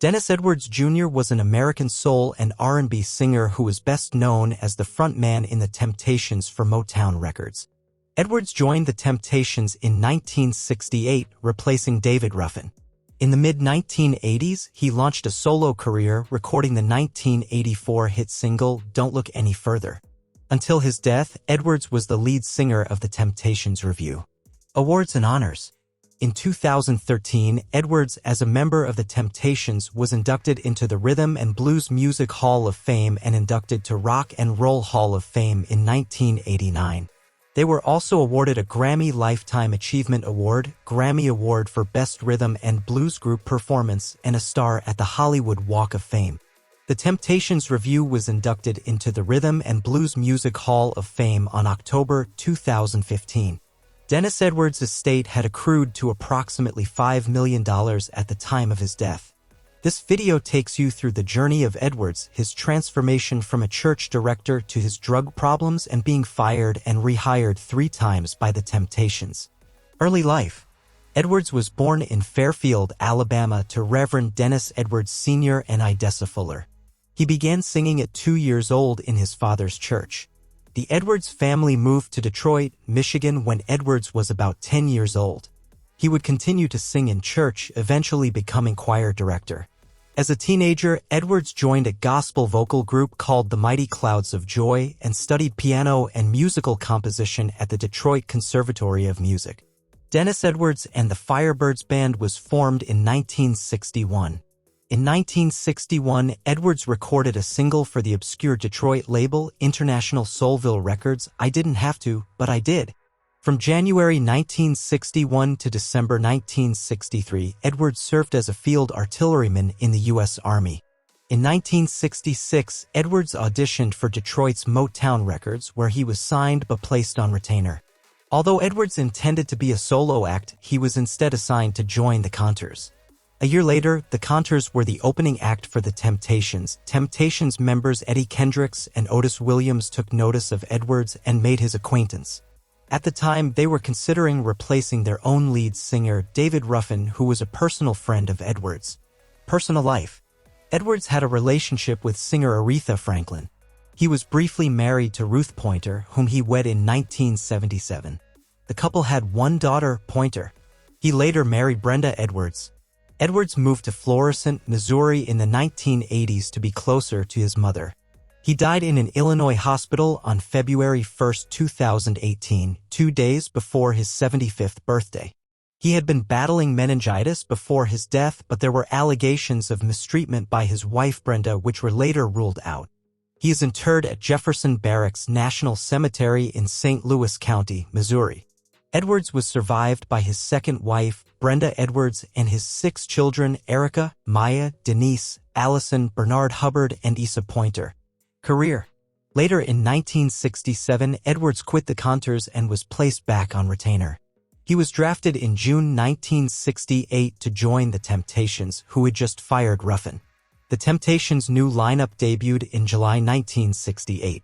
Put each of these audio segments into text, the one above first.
Dennis Edwards Jr. was an American soul and R&B singer who was best known as the frontman in the Temptations for Motown Records. Edwards joined the Temptations in 1968, replacing David Ruffin. In the mid-1980s, he launched a solo career, recording the 1984 hit single Don't Look Any Further. Until his death, Edwards was the lead singer of the Temptations Revue. Awards and honors. In 2013, Edwards, as a member of the Temptations, was inducted into the Rhythm and Blues Music Hall of Fame and inducted to Rock and Roll Hall of Fame in 1989. They were also awarded a Grammy Lifetime Achievement Award, Grammy Award for Best Rhythm and Blues Group Performance, and a star at the Hollywood Walk of Fame. The Temptations Revue was inducted into the Rhythm and Blues Music Hall of Fame on October 2015. Dennis Edwards' estate had accrued to approximately $5 million at the time of his death. This video takes you through the journey of Edwards, his transformation from a church director to his drug problems and being fired and rehired 3 times by the Temptations. Early life. Edwards was born in Fairfield, Alabama to Reverend Dennis Edwards Sr. and Idessa Fuller. He began singing at 2 years old in his father's church. The Edwards family moved to Detroit, Michigan when Edwards was about 10 years old. He would continue to sing in church, eventually becoming choir director. As a teenager, Edwards joined a gospel vocal group called the Mighty Clouds of Joy and studied piano and musical composition at the Detroit Conservatory of Music. Dennis Edwards and the Firebirds Band was formed in 1961. In 1961, Edwards recorded a single for the obscure Detroit label International Soulville Records, I Didn't Have To, But I Did. From January 1961 to December 1963, Edwards served as a field artilleryman in the U.S. Army. In 1966, Edwards auditioned for Detroit's Motown Records, where he was signed but placed on retainer. Although Edwards intended to be a solo act, he was instead assigned to join the Contours. A year later, the Contours were the opening act for the Temptations. Temptations members Eddie Kendricks and Otis Williams took notice of Edwards and made his acquaintance. At the time, they were considering replacing their own lead singer, David Ruffin, who was a personal friend of Edwards. Personal life. Edwards had a relationship with singer Aretha Franklin. He was briefly married to Ruth Pointer, whom he wed in 1977. The couple had one daughter, Pointer. He later married Brenda Edwards. Edwards moved to Florissant, Missouri in the 1980s to be closer to his mother. He died in an Illinois hospital on February 1, 2018, 2 days before his 75th birthday. He had been battling meningitis before his death, but there were allegations of mistreatment by his wife Brenda which were later ruled out. He is interred at Jefferson Barracks National Cemetery in St. Louis County, Missouri. Edwards was survived by his second wife, Brenda Edwards, and his 6 children, Erica, Maya, Denise, Allison, Bernard Hubbard, and Issa Pointer. Career. Later in 1967, Edwards quit the Contours and was placed back on retainer. He was drafted in June 1968 to join the Temptations, who had just fired Ruffin. The Temptations' new lineup debuted in July 1968.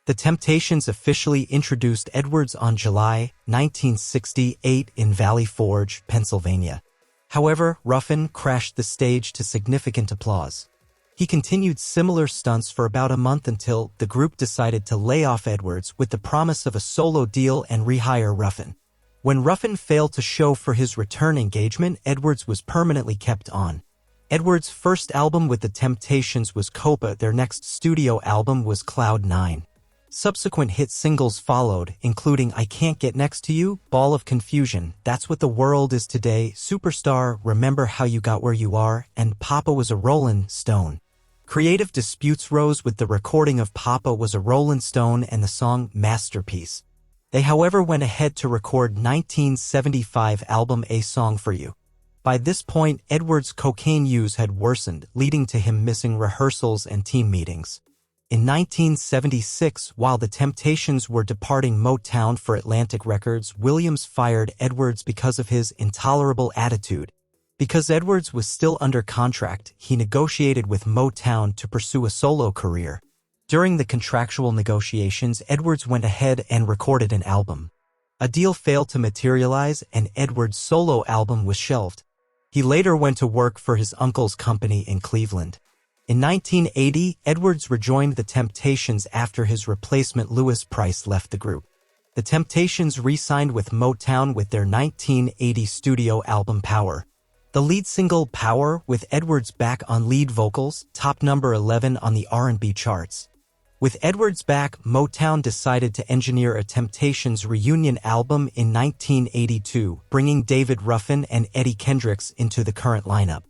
The Temptations officially introduced Edwards on July 1968 in Valley Forge, Pennsylvania. However, Ruffin crashed the stage to significant applause. He continued similar stunts for about a month until the group decided to lay off Edwards with the promise of a solo deal and rehire Ruffin. When Ruffin failed to show for his return engagement, Edwards was permanently kept on. Edwards' first album with the Temptations was Copa. Their next studio album was Cloud 9. Subsequent hit singles followed, including I Can't Get Next to You, Ball of Confusion, That's What the World Is Today, Superstar, Remember How You Got Where You Are, and Papa Was a Rollin' Stone. Creative disputes rose with the recording of Papa Was a Rollin' Stone and the song Masterpiece. They however went ahead to record 1975 album A Song for You. By this point, Edwards' cocaine use had worsened, leading to him missing rehearsals and team meetings. In 1976, while the Temptations were departing Motown for Atlantic Records, Williams fired Edwards because of his intolerable attitude. Because Edwards was still under contract, he negotiated with Motown to pursue a solo career. During the contractual negotiations, Edwards went ahead and recorded an album. A deal failed to materialize, and Edwards' solo album was shelved. He later went to work for his uncle's company in Cleveland. In 1980, Edwards rejoined the Temptations after his replacement Louis Price left the group. The Temptations re-signed with Motown with their 1980 studio album Power. The lead single Power, with Edwards back on lead vocals, topped number 11 on the R&B charts. With Edwards back, Motown decided to engineer a Temptations reunion album in 1982, bringing David Ruffin and Eddie Kendricks into the current lineup.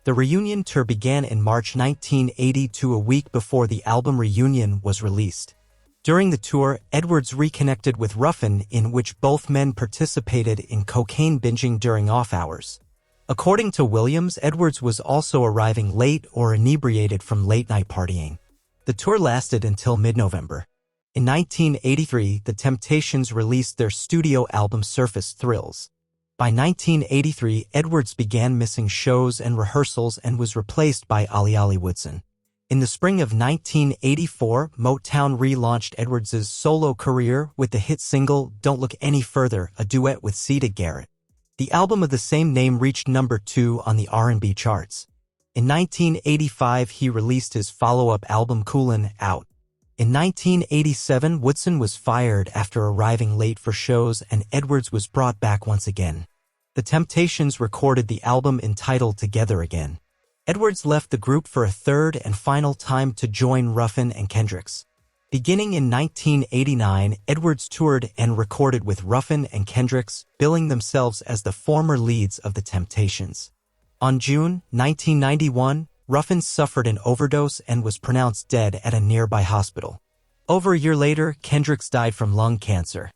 The reunion tour began in March 1982, a week before the album Reunion was released. During the tour, Edwards reconnected with Ruffin, in which both men participated in cocaine binging during off hours. According to Williams, Edwards was also arriving late or inebriated from late-night partying. The tour lasted until mid-November. In 1983, the Temptations released their studio album Surface Thrills. By 1983, Edwards began missing shows and rehearsals and was replaced by Ali Woodson. In the spring of 1984, Motown relaunched Edwards' solo career with the hit single Don't Look Any Further, a duet with Siedah Garrett. The album of the same name reached number 2 on the R&B charts. In 1985, he released his follow-up album Coolin' Out. In 1987, Woodson was fired after arriving late for shows, and Edwards was brought back once again. The Temptations recorded the album entitled Together Again. Edwards left the group for a third and final time to join Ruffin and Kendricks. Beginning in 1989, Edwards toured and recorded with Ruffin and Kendricks, billing themselves as the former leads of the Temptations. On June 1991, Ruffin suffered an overdose and was pronounced dead at a nearby hospital. Over a year later, Kendricks died from lung cancer.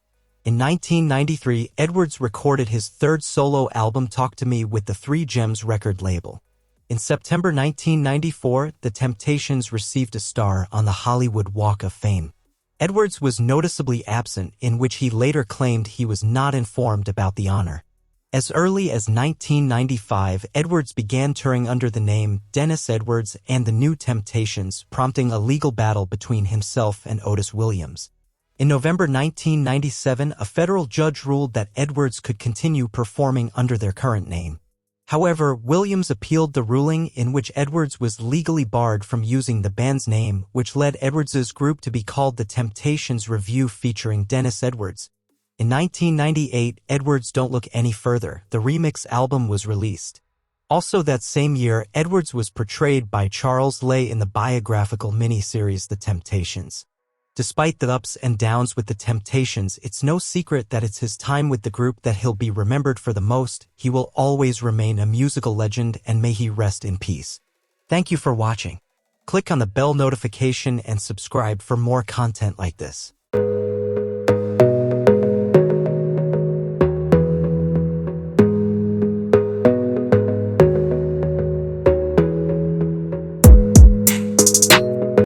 In 1993, Edwards recorded his third solo album Talk to Me with the Three Gems record label. In September 1994, the Temptations received a star on the Hollywood Walk of Fame. Edwards was noticeably absent, in which he later claimed he was not informed about the honor. As early as 1995, Edwards began touring under the name Dennis Edwards and the New Temptations, prompting a legal battle between himself and Otis Williams. In November 1997, a federal judge ruled that Edwards could continue performing under their current name. However, Williams appealed the ruling, in which Edwards was legally barred from using the band's name, which led Edwards's group to be called the Temptations Revue featuring Dennis Edwards. In 1998, Edwards' Don't Look Any Further, the remix album, was released. Also that same year, Edwards was portrayed by Charles Lay in the biographical miniseries The Temptations. Despite the ups and downs with the Temptations, it's no secret that it's his time with the group that he'll be remembered for the most. He will always remain a musical legend, and may he rest in peace. Thank you for watching. Click on the bell notification and subscribe for more content like this.